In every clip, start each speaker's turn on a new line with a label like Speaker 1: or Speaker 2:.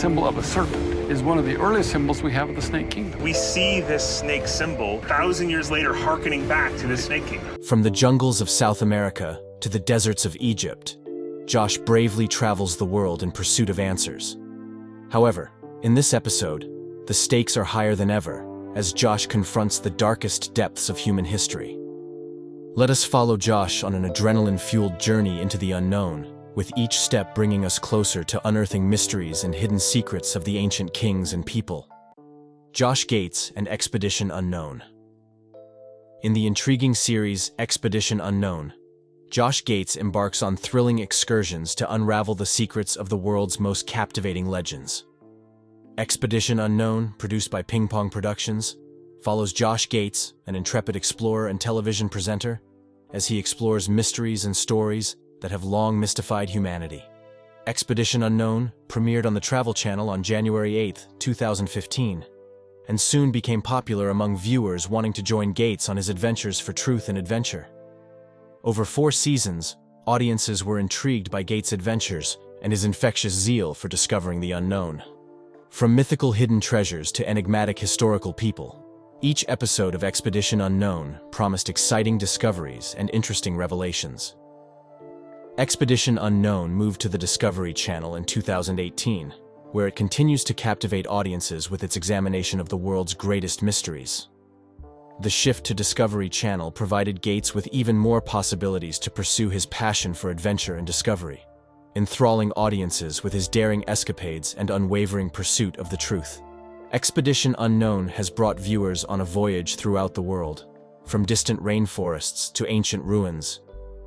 Speaker 1: symbol of a serpent is one of the earliest symbols we have of the Snake Kingdom.
Speaker 2: We see this snake symbol 1,000 years later hearkening back to the Snake Kingdom.
Speaker 3: From the jungles of South America to the deserts of Egypt, Josh bravely travels the world in pursuit of answers. However, in this episode, the stakes are higher than ever as Josh confronts the darkest depths of human history. Let us follow Josh on an adrenaline-fueled journey into the unknown, with each step bringing us closer to unearthing mysteries and hidden secrets of the ancient kings and people. Josh Gates and Expedition Unknown. In the intriguing series Expedition Unknown, Josh Gates embarks on thrilling excursions to unravel the secrets of the world's most captivating legends. Expedition Unknown, produced by Ping Pong Productions, follows Josh Gates, an intrepid explorer and television presenter, as he explores mysteries and stories that have long mystified humanity. Expedition Unknown premiered on the Travel Channel on January 8, 2015, and soon became popular among viewers wanting to join Gates on his adventures for truth and adventure. Over 4 seasons, audiences were intrigued by Gates' adventures and his infectious zeal for discovering the unknown. From mythical hidden treasures to enigmatic historical people, each episode of Expedition Unknown promised exciting discoveries and interesting revelations. Expedition Unknown moved to the Discovery Channel in 2018, where it continues to captivate audiences with its examination of the world's greatest mysteries. The shift to Discovery Channel provided Gates with even more possibilities to pursue his passion for adventure and discovery, enthralling audiences with his daring escapades and unwavering pursuit of the truth. Expedition Unknown has brought viewers on a voyage throughout the world, from distant rainforests to ancient ruins,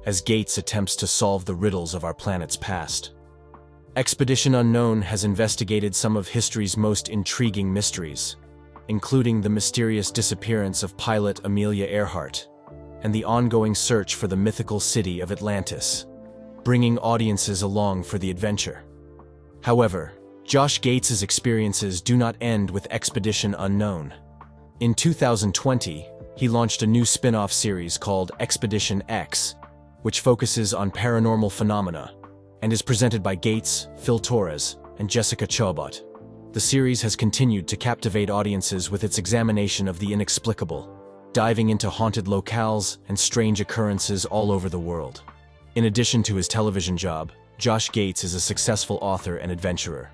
Speaker 3: as Gates attempts to solve the riddles of our planet's past. Expedition Unknown has investigated some of history's most intriguing mysteries, including the mysterious disappearance of pilot Amelia Earhart and the ongoing search for the mythical city of Atlantis, bringing audiences along for the adventure. However, Josh Gates' experiences do not end with Expedition Unknown. In 2020, he launched a new spin-off series called Expedition X, which focuses on paranormal phenomena and is presented by Gates, Phil Torres, and Jessica Chobot. The series has continued to captivate audiences with its examination of the inexplicable, diving into haunted locales and strange occurrences all over the world. In addition to his television job, Josh Gates is a successful author and adventurer.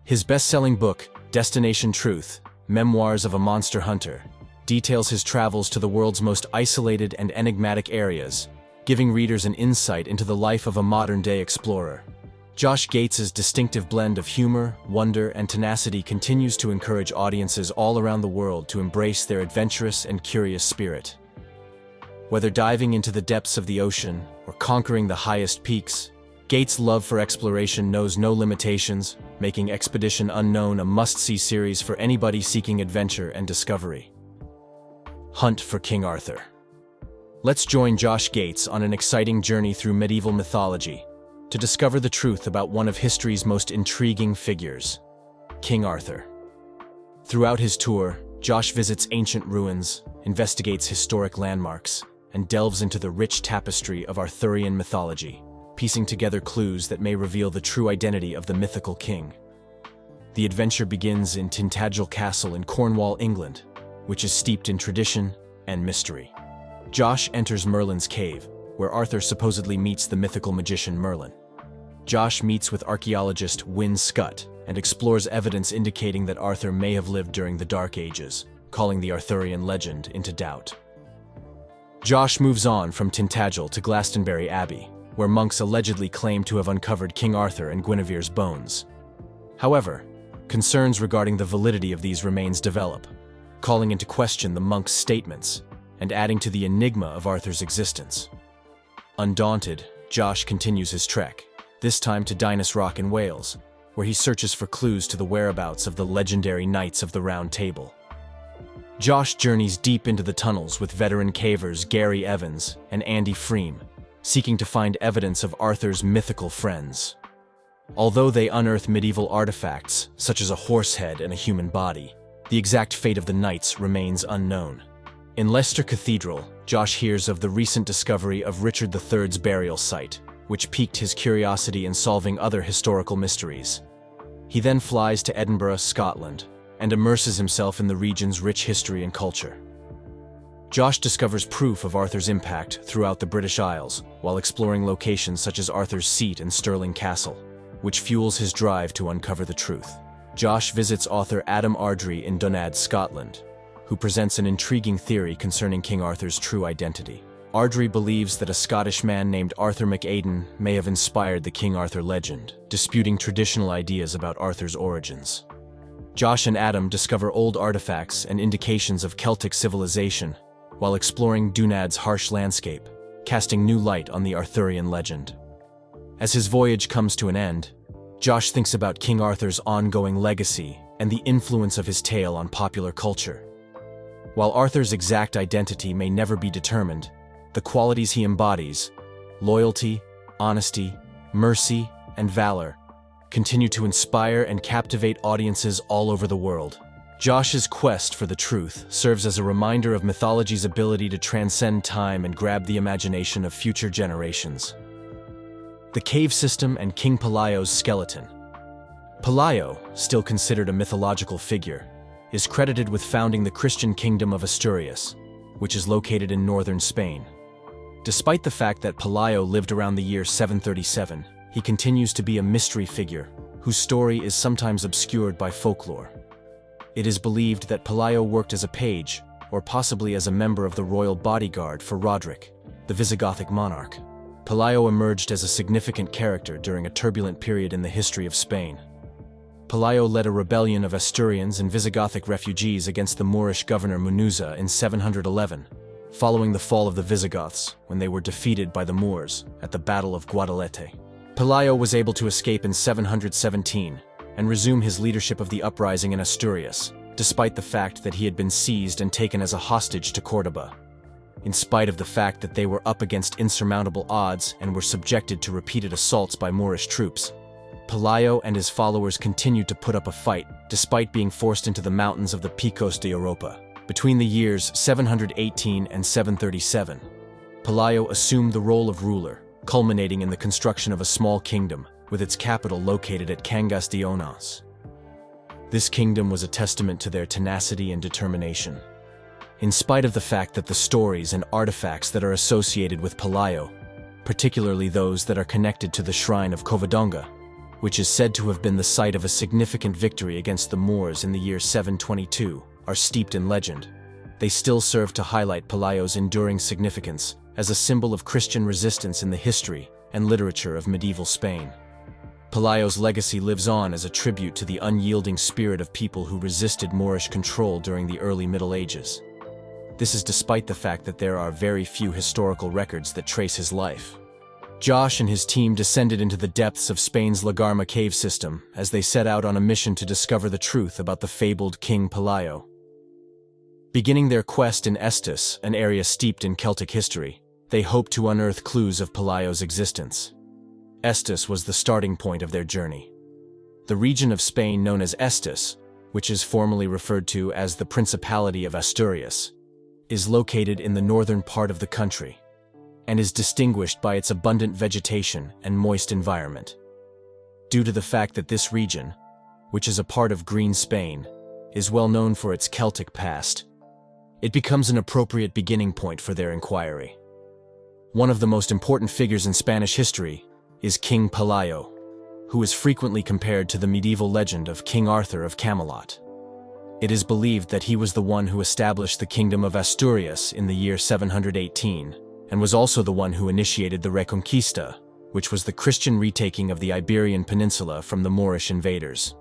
Speaker 3: His best-selling book, Destination Truth: Memoirs of a Monster Hunter, details his travels to the world's most isolated and enigmatic areas, giving readers an insight into the life of a modern-day explorer. Josh Gates' distinctive blend of humor, wonder, and tenacity continues to encourage audiences all around the world to embrace their adventurous and curious spirit. Whether diving into the depths of the ocean or conquering the highest peaks, Gates' love for exploration knows no limitations, making Expedition Unknown a must-see series for anybody seeking adventure and discovery. Hunt for King Arthur. Let's join Josh Gates on an exciting journey through medieval mythology to discover the truth about one of history's most intriguing figures, King Arthur. Throughout his tour, Josh visits ancient ruins, investigates historic landmarks, and delves into the rich tapestry of Arthurian mythology, piecing together clues that may reveal the true identity of the mythical king. The adventure begins in Tintagel Castle in Cornwall, England, which is steeped in tradition and mystery. Josh enters Merlin's cave, where Arthur supposedly meets the mythical magician Merlin. Josh meets with archaeologist Wyn Scutt and explores evidence indicating that Arthur may have lived during the Dark Ages, calling the Arthurian legend into doubt. Josh moves on from Tintagel to Glastonbury Abbey, where monks allegedly claim to have uncovered King Arthur and Guinevere's bones. However, concerns regarding the validity of these remains develop, calling into question the monks' statements and adding to the enigma of Arthur's existence. Undaunted, Josh continues his trek, this time to Dinas Rock in Wales, where he searches for clues to the whereabouts of the legendary Knights of the Round Table. Josh journeys deep into the tunnels with veteran cavers Gary Evans and Andy Freem, seeking to find evidence of Arthur's mythical friends. Although they unearth medieval artifacts, such as a horse head and a human body, the exact fate of the knights remains unknown. In Leicester Cathedral, Josh hears of the recent discovery of Richard III's burial site, which piqued his curiosity in solving other historical mysteries. He then flies to Edinburgh, Scotland, and immerses himself in the region's rich history and culture. Josh discovers proof of Arthur's impact throughout the British Isles while exploring locations such as Arthur's seat and Stirling Castle, which fuels his drive to uncover the truth. Josh visits author Adam Ardrey in Dunad, Scotland, who presents an intriguing theory concerning King Arthur's true identity. Ardrey believes that a Scottish man named Arthur MacAiden may have inspired the King Arthur legend, disputing traditional ideas about Arthur's origins. Josh and Adam discover old artifacts and indications of Celtic civilization while exploring Dunad's harsh landscape, casting new light on the Arthurian legend. As his voyage comes to an end, Josh thinks about King Arthur's ongoing legacy and the influence of his tale on popular culture. While Arthur's exact identity may never be determined, the qualities he embodies, loyalty, honesty, mercy, and valor, continue to inspire and captivate audiences all over the world. Josh's quest for the truth serves as a reminder of mythology's ability to transcend time and grab the imagination of future generations. The cave system and King Pelayo's skeleton. Pelayo, still considered a mythological figure, is credited with founding the Christian kingdom of Asturias, which is located in northern Spain. Despite the fact that Pelayo lived around the year 737, he continues to be a mystery figure whose story is sometimes obscured by folklore. It is believed that Pelayo worked as a page, or possibly as a member of the royal bodyguard for Roderick, the Visigothic monarch. Pelayo emerged as a significant character during a turbulent period in the history of Spain. Pelayo led a rebellion of Asturians and Visigothic refugees against the Moorish governor Munuza in 711, following the fall of the Visigoths when they were defeated by the Moors at the Battle of Guadalete. Pelayo was able to escape in 717 and resume his leadership of the uprising in Asturias, despite the fact that he had been seized and taken as a hostage to Córdoba. In spite of the fact that they were up against insurmountable odds and were subjected to repeated assaults by Moorish troops, Pelayo and his followers continued to put up a fight, despite being forced into the mountains of the Picos de Europa. Between the years 718 and 737, Pelayo assumed the role of ruler, culminating in the construction of a small kingdom, with its capital located at Cangas de Onás. This kingdom was a testament to their tenacity and determination. In spite of the fact that the stories and artifacts that are associated with Pelayo, particularly those that are connected to the shrine of Covadonga, which is said to have been the site of a significant victory against the Moors in the year 722, are steeped in legend, they still serve to highlight Pelayo's enduring significance as a symbol of Christian resistance in the history and literature of medieval Spain. Pelayo's legacy lives on as a tribute to the unyielding spirit of people who resisted Moorish control during the early Middle Ages. This is despite the fact that there are very few historical records that trace his life. Josh and his team descended into the depths of Spain's La Garma cave system as they set out on a mission to discover the truth about the fabled King Pelayo. Beginning their quest in Estes, an area steeped in Celtic history, they hoped to unearth clues of Pelayo's existence. Estes was the starting point of their journey. The region of Spain known as Estes, which is formally referred to as the Principality of Asturias, is located in the northern part of the country, and is distinguished by its abundant vegetation and moist environment. Due to the fact that this region, which is a part of Green Spain, is well known for its Celtic past, it becomes an appropriate beginning point for their inquiry. One of the most important figures in Spanish history is King Pelayo, who is frequently compared to the medieval legend of King Arthur of Camelot. It is believed that he was the one who established the kingdom of Asturias in the year 718, and was also the one who initiated the Reconquista, which was the Christian retaking of the Iberian Peninsula from the Moorish invaders.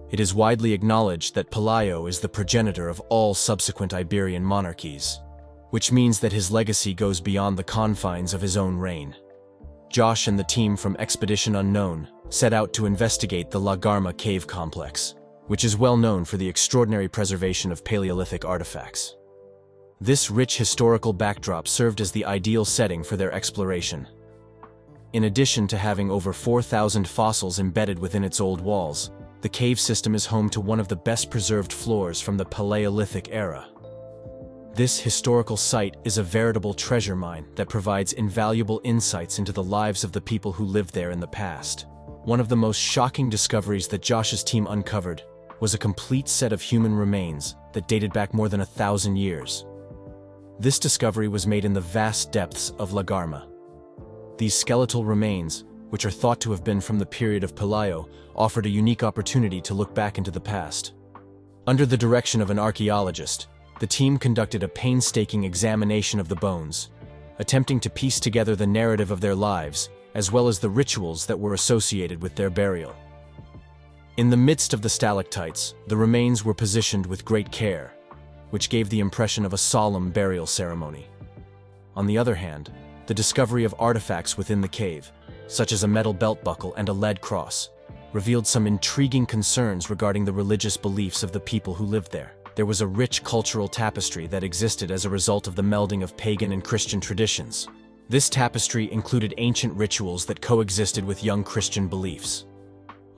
Speaker 3: It is widely acknowledged that Pelayo is the progenitor of all subsequent Iberian monarchies, which means that his legacy goes beyond the confines of his own reign. Josh and the team from Expedition Unknown set out to investigate the La Garma cave complex, which is well known for the extraordinary preservation of Paleolithic artifacts. This rich historical backdrop served as the ideal setting for their exploration. In addition to having over 4,000 fossils embedded within its old walls, the cave system is home to one of the best preserved floors from the Paleolithic era. This historical site is a veritable treasure mine that provides invaluable insights into the lives of the people who lived there in the past. One of the most shocking discoveries that Josh's team uncovered was a complete set of human remains that dated back more than 1,000 years. This discovery was made in the vast depths of La Garma. These skeletal remains, which are thought to have been from the period of Pelayo, offered a unique opportunity to look back into the past. Under the direction of an archaeologist, the team conducted a painstaking examination of the bones, attempting to piece together the narrative of their lives, as well as the rituals that were associated with their burial. In the midst of the stalactites, the remains were positioned with great care, which gave the impression of a solemn burial ceremony. On the other hand, the discovery of artifacts within the cave, such as a metal belt buckle and a lead cross, revealed some intriguing concerns regarding the religious beliefs of the people who lived there. There was a rich cultural tapestry that existed as a result of the melding of pagan and Christian traditions. This tapestry included ancient rituals that coexisted with young Christian beliefs.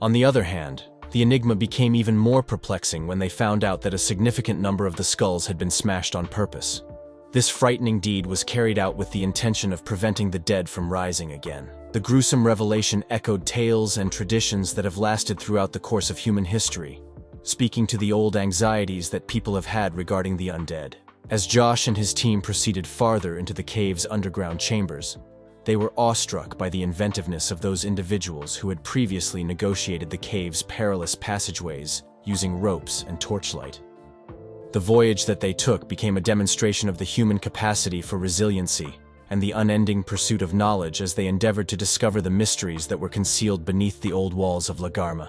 Speaker 3: On the other hand, the enigma became even more perplexing when they found out that a significant number of the skulls had been smashed on purpose. This frightening deed was carried out with the intention of preventing the dead from rising again. The gruesome revelation echoed tales and traditions that have lasted throughout the course of human history, speaking to the old anxieties that people have had regarding the undead. As Josh and his team proceeded farther into the cave's underground chambers, they were awestruck by the inventiveness of those individuals who had previously negotiated the cave's perilous passageways using ropes and torchlight. The voyage that they took became a demonstration of the human capacity for resiliency and the unending pursuit of knowledge as they endeavored to discover the mysteries that were concealed beneath the old walls of La Garma.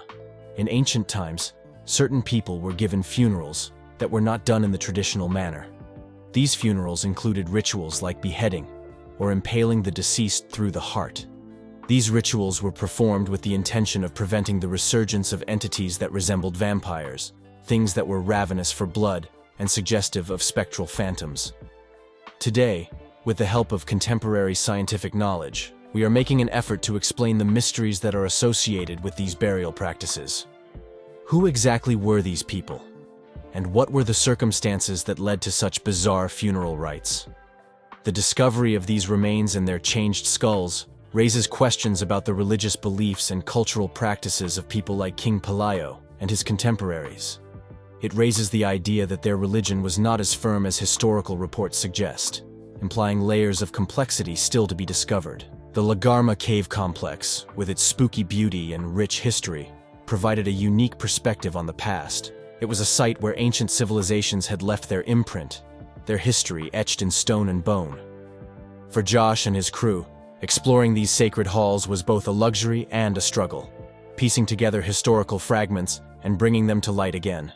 Speaker 3: In ancient times, certain people were given funerals that were not done in the traditional manner. These funerals included rituals like beheading or impaling the deceased through the heart. These rituals were performed with the intention of preventing the resurgence of entities that resembled vampires, things that were ravenous for blood and suggestive of spectral phantoms. Today, with the help of contemporary scientific knowledge, we are making an effort to explain the mysteries that are associated with these burial practices. Who exactly were these people? And what were the circumstances that led to such bizarre funeral rites? The discovery of these remains and their changed skulls raises questions about the religious beliefs and cultural practices of people like King Pelayo and his contemporaries. It raises the idea that their religion was not as firm as historical reports suggest, implying layers of complexity still to be discovered. The La Garma cave complex, with its spooky beauty and rich history, provided a unique perspective on the past. It was a site where ancient civilizations had left their imprint, their history etched in stone and bone. For Josh and his crew, exploring these sacred halls was both a luxury and a struggle, piecing together historical fragments and bringing them to light again.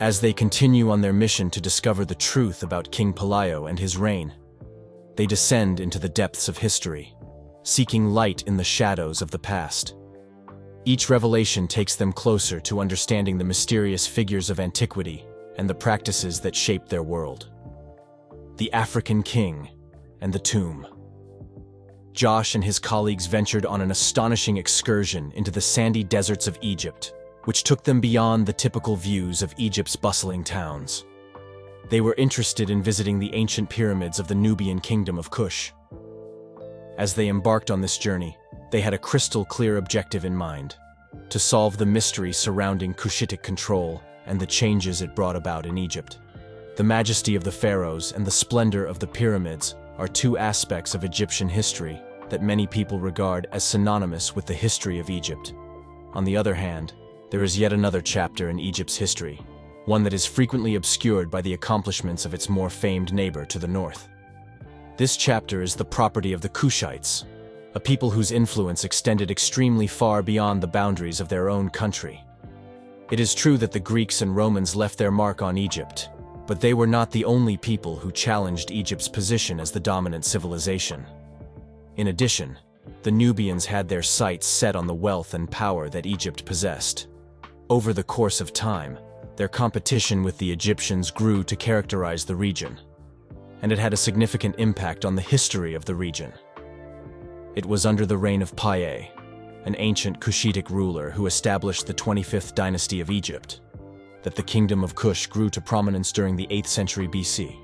Speaker 3: As they continue on their mission to discover the truth about King Pelayo and his reign, they descend into the depths of history, seeking light in the shadows of the past. Each revelation takes them closer to understanding the mysterious figures of antiquity and the practices that shaped their world. The African King and the Tomb. Josh and his colleagues ventured on an astonishing excursion into the sandy deserts of Egypt, which took them beyond the typical views of Egypt's bustling towns. They were interested in visiting the ancient pyramids of the Nubian kingdom of Kush. As they embarked on this journey, they had a crystal-clear objective in mind: to solve the mystery surrounding Kushitic control and the changes it brought about in Egypt. The majesty of the pharaohs and the splendor of the pyramids are two aspects of Egyptian history that many people regard as synonymous with the history of Egypt. On the other hand, there is yet another chapter in Egypt's history, one that is frequently obscured by the accomplishments of its more famed neighbor to the north. This chapter is the property of the Kushites, a people whose influence extended extremely far beyond the boundaries of their own country. It is true that the Greeks and Romans left their mark on Egypt, but they were not the only people who challenged Egypt's position as the dominant civilization. In addition, the Nubians had their sights set on the wealth and power that Egypt possessed. Over the course of time, their competition with the Egyptians grew to characterize the region, and it had a significant impact on the history of the region. It was under the reign of Pelayo, an ancient Kushitic ruler who established the 25th dynasty of Egypt, that the kingdom of Kush grew to prominence during the 8th century BC.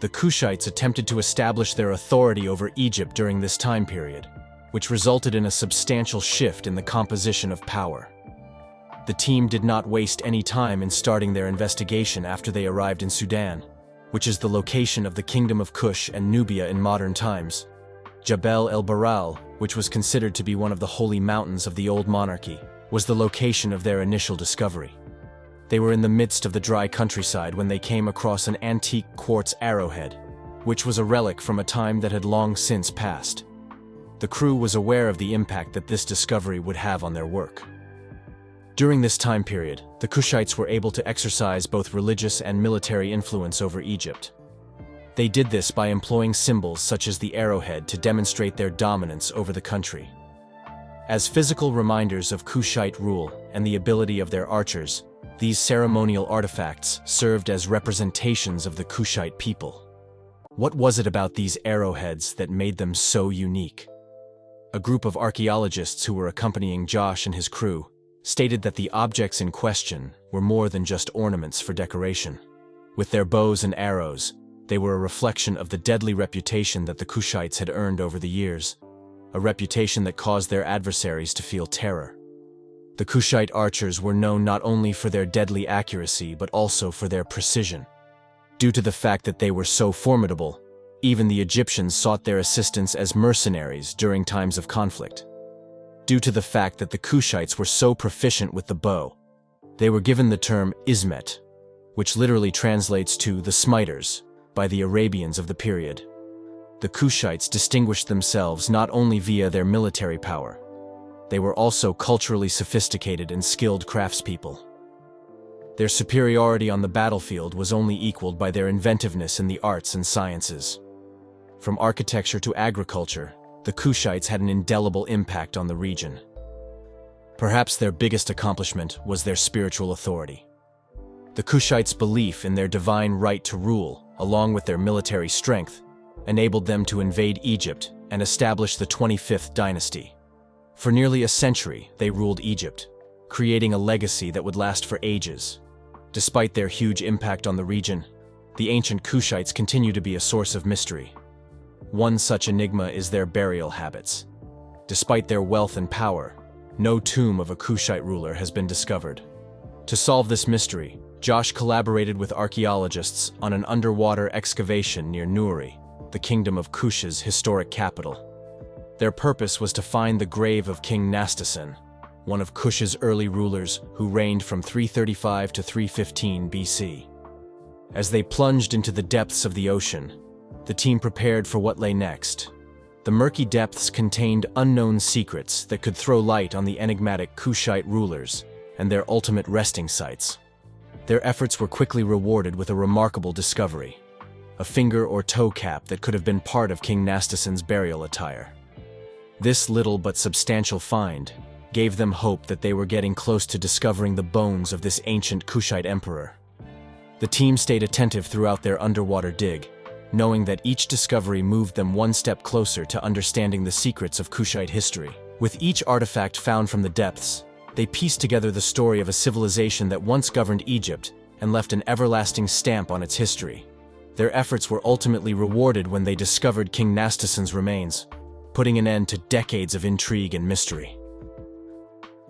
Speaker 3: The Kushites attempted to establish their authority over Egypt during this time period, which resulted in a substantial shift in the composition of power. The team did not waste any time in starting their investigation after they arrived in Sudan, which is the location of the Kingdom of Kush and Nubia in modern times. Jabal el-Baral, which was considered to be one of the holy mountains of the old monarchy, was the location of their initial discovery. They were in the midst of the dry countryside when they came across an antique quartz arrowhead, which was a relic from a time that had long since passed. The crew was aware of the impact that this discovery would have on their work. During this time period, the Kushites were able to exercise both religious and military influence over Egypt. They did this by employing symbols such as the arrowhead to demonstrate their dominance over the country. As physical reminders of Kushite rule and the ability of their archers, these ceremonial artifacts served as representations of the Kushite people. What was it about these arrowheads that made them so unique? A group of archaeologists who were accompanying Josh and his crew stated that the objects in question were more than just ornaments for decoration. With their bows and arrows, they were a reflection of the deadly reputation that the Kushites had earned over the years, a reputation that caused their adversaries to feel terror. The Kushite archers were known not only for their deadly accuracy but also for their precision. Due to the fact that they were so formidable, even the Egyptians sought their assistance as mercenaries during times of conflict. Due to the fact that the Kushites were so proficient with the bow, they were given the term Ismet, which literally translates to the smiters, by the Arabians of the period. The Kushites distinguished themselves not only via their military power, they were also culturally sophisticated and skilled craftspeople. Their superiority on the battlefield was only equaled by their inventiveness in the arts and sciences. From architecture to agriculture, the Kushites had an indelible impact on the region. Perhaps their biggest accomplishment was their spiritual authority. The Kushites' belief in their divine right to rule, along with their military strength, enabled them to invade Egypt and establish the 25th dynasty. For nearly a century, they ruled Egypt, creating a legacy that would last for ages. Despite their huge impact on the region, the ancient Kushites continue to be a source of mystery. One such enigma is their burial habits. Despite their wealth and power, no tomb of a Kushite ruler has been discovered. To solve this mystery, Josh collaborated with archaeologists on an underwater excavation near Nuri, the Kingdom of Kush's historic capital. Their purpose was to find the grave of King Nastasen, one of Kush's early rulers who reigned from 335 to 315 BC. As they plunged into the depths of the ocean, the team prepared for what lay next. The murky depths contained unknown secrets that could throw light on the enigmatic Kushite rulers and their ultimate resting sites. Their efforts were quickly rewarded with a remarkable discovery: a finger or toe cap that could have been part of King Nastasen's burial attire. This little but substantial find gave them hope that they were getting close to discovering the bones of this ancient Kushite emperor. The team stayed attentive throughout their underwater dig, knowing that each discovery moved them one step closer to understanding the secrets of Kushite history. With each artifact found from the depths, they pieced together the story of a civilization that once governed Egypt and left an everlasting stamp on its history. Their efforts were ultimately rewarded when they discovered King Nastasen's remains, putting an end to decades of intrigue and mystery.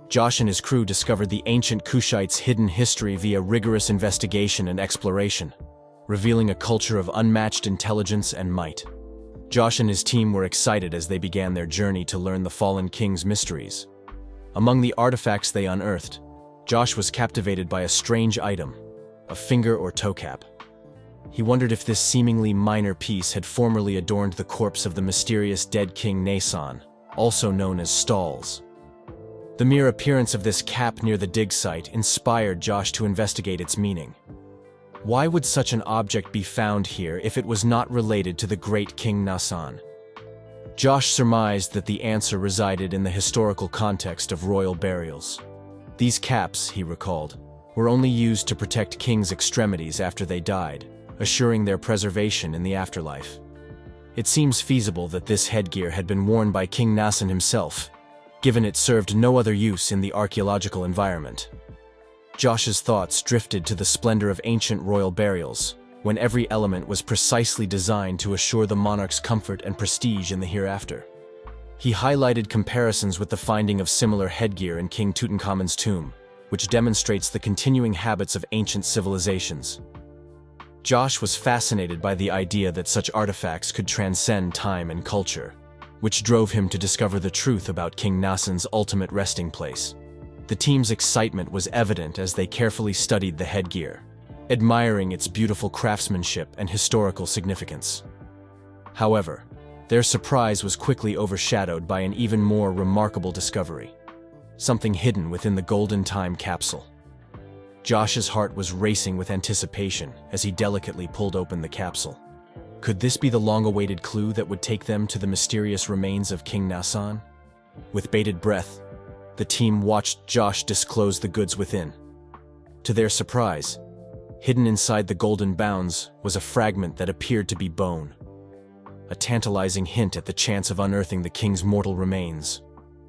Speaker 3: Josh and his crew discovered the ancient Kushites' hidden history via rigorous investigation and exploration, revealing a culture of unmatched intelligence and might. Josh and his team were excited as they began their journey to learn the fallen king's mysteries. Among the artifacts they unearthed, Josh was captivated by a strange item, a finger or toe cap. He wondered if this seemingly minor piece had formerly adorned the corpse of the mysterious dead king Nasan, also known as Stalls. The mere appearance of this cap near the dig site inspired Josh to investigate its meaning. Why would such an object be found here if it was not related to the great King Nasan? Josh surmised that the answer resided in the historical context of royal burials. These caps, he recalled, were only used to protect kings' extremities after they died, assuring their preservation in the afterlife. It seems feasible that this headgear had been worn by King Nasan himself, given it served no other use in the archaeological environment. Josh's thoughts drifted to the splendor of ancient royal burials, when every element was precisely designed to assure the monarch's comfort and prestige in the hereafter. He highlighted comparisons with the finding of similar headgear in King Tutankhamun's tomb, which demonstrates the continuing habits of ancient civilizations. Josh was fascinated by the idea that such artifacts could transcend time and culture, which drove him to discover the truth about King Nassan's ultimate resting place. The team's excitement was evident as they carefully studied the headgear, admiring its beautiful craftsmanship and historical significance. However, their surprise was quickly overshadowed by an even more remarkable discovery: something hidden within the Golden Time capsule. Josh's heart was racing with anticipation as he delicately pulled open the capsule. Could this be the long-awaited clue that would take them to the mysterious remains of King Nassan? With bated breath, the team watched Josh disclose the goods within. To their surprise, hidden inside the golden bounds was a fragment that appeared to be bone, a tantalizing hint at the chance of unearthing the king's mortal remains.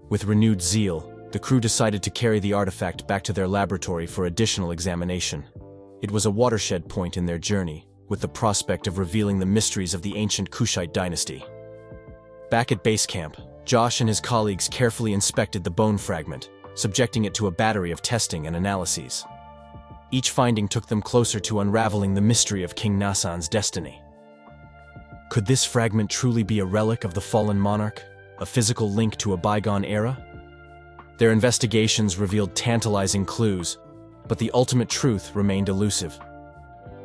Speaker 3: With renewed zeal, the crew decided to carry the artifact back to their laboratory for additional examination. It was a watershed point in their journey, with the prospect of revealing the mysteries of the ancient Kushite dynasty. Back at base camp, Josh and his colleagues carefully inspected the bone fragment, subjecting it to a battery of testing and analyses. Each finding took them closer to unraveling the mystery of King Nassan's destiny. Could this fragment truly be a relic of the fallen monarch, a physical link to a bygone era? Their investigations revealed tantalizing clues, but the ultimate truth remained elusive.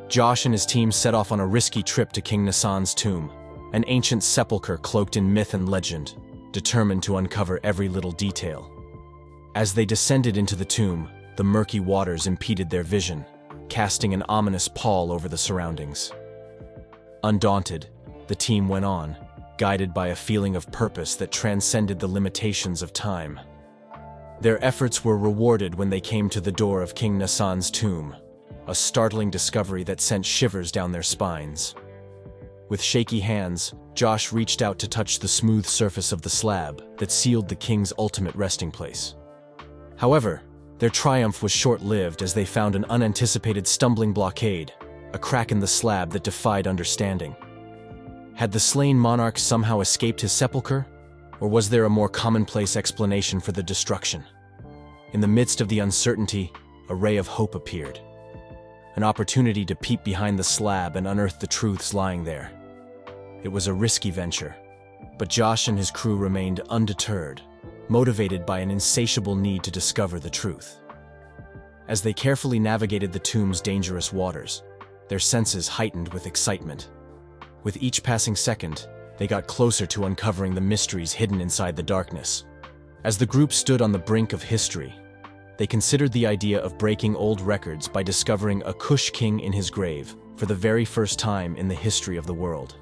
Speaker 3: Josh and his team set off on a risky trip to King Nassan's tomb, an ancient sepulchre cloaked in myth and legend, determined to uncover every little detail. As they descended into the tomb, the murky waters impeded their vision, casting an ominous pall over the surroundings. Undaunted, the team went on, guided by a feeling of purpose that transcended the limitations of time. Their efforts were rewarded when they came to the door of King Nassan's tomb, a startling discovery that sent shivers down their spines. With shaky hands, Josh reached out to touch the smooth surface of the slab that sealed the king's ultimate resting place. However, their triumph was short-lived as they found an unanticipated stumbling blockade, a crack in the slab that defied understanding. Had the slain monarch somehow escaped his sepulchre, or was there a more commonplace explanation for the destruction? In the midst of the uncertainty, a ray of hope appeared. An opportunity to peep behind the slab and unearth the truths lying there. It was a risky venture, but Josh and his crew remained undeterred, motivated by an insatiable need to discover the truth. As they carefully navigated the tomb's dangerous waters, their senses heightened with excitement. With each passing second, they got closer to uncovering the mysteries hidden inside the darkness. As the group stood on the brink of history, they considered the idea of breaking old records by discovering a Kush king in his grave for the very first time in the history of the world.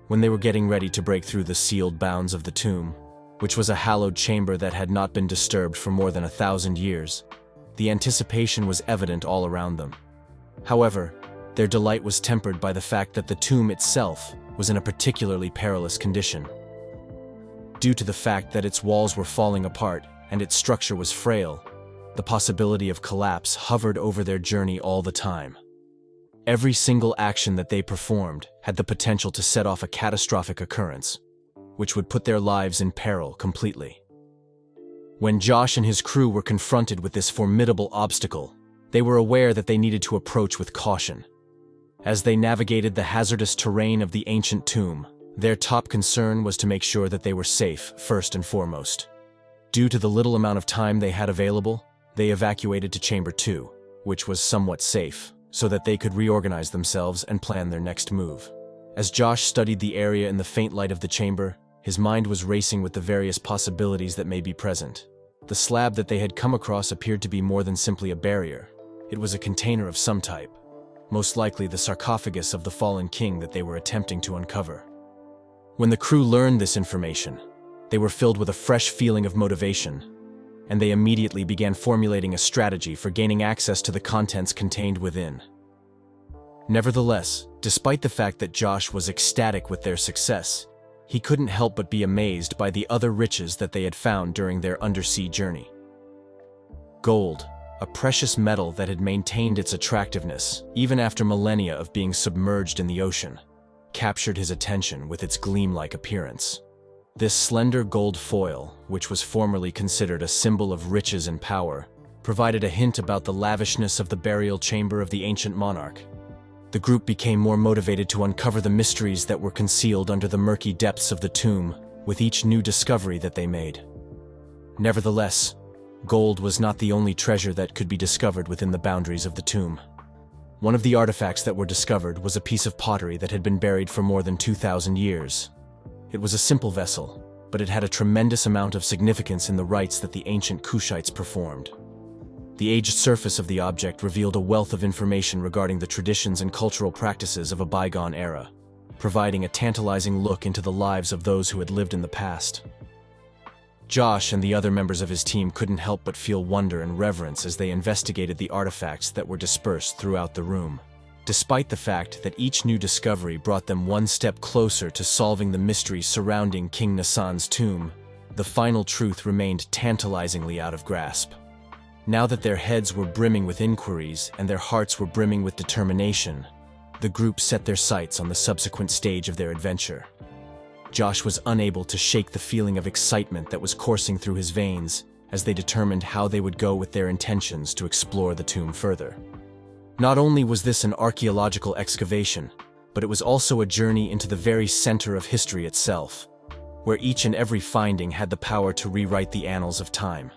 Speaker 3: When they were getting ready to break through the sealed bounds of the tomb, which was a hallowed chamber that had not been disturbed for more than 1,000 years, the anticipation was evident all around them. However, their delight was tempered by the fact that the tomb itself was in a particularly perilous condition. Due to the fact that its walls were falling apart and its structure was frail, the possibility of collapse hovered over their journey all the time. Every single action that they performed had the potential to set off a catastrophic occurrence, which would put their lives in peril completely. When Josh and his crew were confronted with this formidable obstacle, they were aware that they needed to approach with caution. As they navigated the hazardous terrain of the ancient tomb, their top concern was to make sure that they were safe first and foremost. Due to the little amount of time they had available, they evacuated to Chamber 2, which was somewhat safe, so that they could reorganize themselves and plan their next move. As Josh studied the area in the faint light of the chamber, his mind was racing with the various possibilities that may be present. The slab that they had come across appeared to be more than simply a barrier. It was a container of some type, most likely the sarcophagus of the fallen king that they were attempting to uncover. When the crew learned this information, they were filled with a fresh feeling of motivation, and they immediately began formulating a strategy for gaining access to the contents contained within. Nevertheless, despite the fact that Josh was ecstatic with their success, he couldn't help but be amazed by the other riches that they had found during their undersea journey. Gold, a precious metal that had maintained its attractiveness even after millennia of being submerged in the ocean, captured his attention with its gleam-like appearance. This slender gold foil, which was formerly considered a symbol of riches and power, provided a hint about the lavishness of the burial chamber of the ancient monarch. The group became more motivated to uncover the mysteries that were concealed under the murky depths of the tomb with each new discovery that they made. Nevertheless, gold was not the only treasure that could be discovered within the boundaries of the tomb. One of the artifacts that were discovered was a piece of pottery that had been buried for more than 2,000 years. It was a simple vessel, but it had a tremendous amount of significance in the rites that the ancient Kushites performed. The aged surface of the object revealed a wealth of information regarding the traditions and cultural practices of a bygone era, providing a tantalizing look into the lives of those who had lived in the past. Josh and the other members of his team couldn't help but feel wonder and reverence as they investigated the artifacts that were dispersed throughout the room. Despite the fact that each new discovery brought them one step closer to solving the mystery surrounding King Nassan's tomb, the final truth remained tantalizingly out of grasp. Now that their heads were brimming with inquiries and their hearts were brimming with determination, the group set their sights on the subsequent stage of their adventure. Josh was unable to shake the feeling of excitement that was coursing through his veins as they determined how they would go with their intentions to explore the tomb further. Not only was this an archaeological excavation, but it was also a journey into the very center of history itself, where each and every finding had the power to rewrite the annals of time.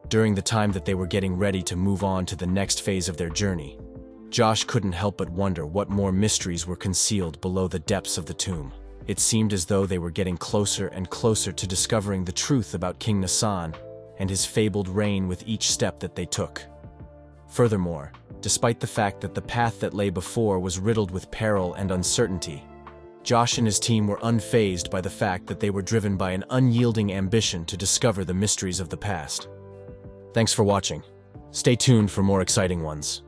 Speaker 3: During the time that they were getting ready to move on to the next phase of their journey, Josh couldn't help but wonder what more mysteries were concealed below the depths of the tomb. It seemed as though they were getting closer and closer to discovering the truth about King Nassan and his fabled reign with each step that they took. Furthermore, despite the fact that the path that lay before was riddled with peril and uncertainty, Josh and his team were unfazed by the fact that they were driven by an unyielding ambition to discover the mysteries of the past. Thanks for watching. Stay tuned for more exciting ones.